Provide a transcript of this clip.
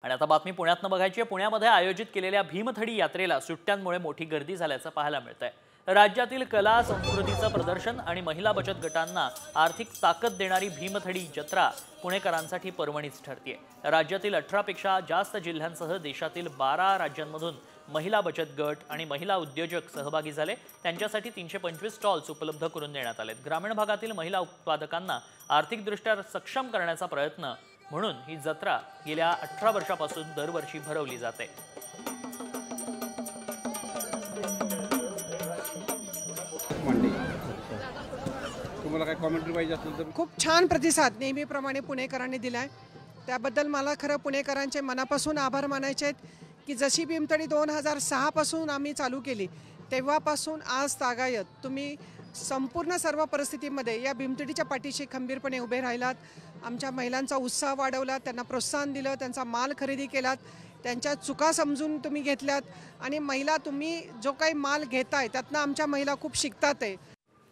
आणि आता बातमी पुण्यातनं बघायची आहे। पुण्यामध्ये आयोजित केलेल्या भीमथडी यात्रेला सुट्ट्यांमुळे मोठी गर्दी झाल्याचं पाहायला मिळतंय। राज्यातील कला संस्कृतीचं प्रदर्शन आणि महिला बचत गटांना आर्थिक ताकद देणारी भीमथडी जत्रा पुणेकरांसाठी पर्वणीच ठरतेय। राज्यातील 18 पेक्षा जास्त जिल्ह्यांसह देशातील 12 राज्यांमधून महिला बचत गट आणि महिला उद्योजक सहभागी झाले। त्यांच्यासाठी 325 स्टॉल्स उपलब्ध करून देण्यात आलेत। ग्रामीण भागातील महिला उत्पादकांना आर्थिकदृष्ट्या सक्षम करण्याचा प्रयत्न म्हणून ही जत्रा गेल्या 18 वर्षापासून दरवर्षी भरवली जाते। तुम्हाला काय कॉमेंट्री पाहिजे असेल तर? खूप छान प्रतिसाद नेहमीप्रमाणे पुणेकरांनी दिलाय, त्याबद्दल मला खरं पुणेकरांचे मनापासून आभार मानायचे आहेत की जशी भीमथडी 2006 पासून आम्ही चालू केली तेव्हापासून आज तागायत तुम्ही संपूर्ण सर्व परिस्थितीमध्ये या भीमथडीच्या पाठीशी खंबीरपणे उभे राहिलात। आमच्या महिलांचा उत्साह वाढवला, त्यांना प्रोत्साहन दिलं, त्यांचा माल खरेदी केलात, त्यांच्या चुका समजून तुम्ही घेतल्यात आणि महिला तुम्ही जो काही माल घेताय त्यातनं आमच्या महिला खूप शिकतात आहे।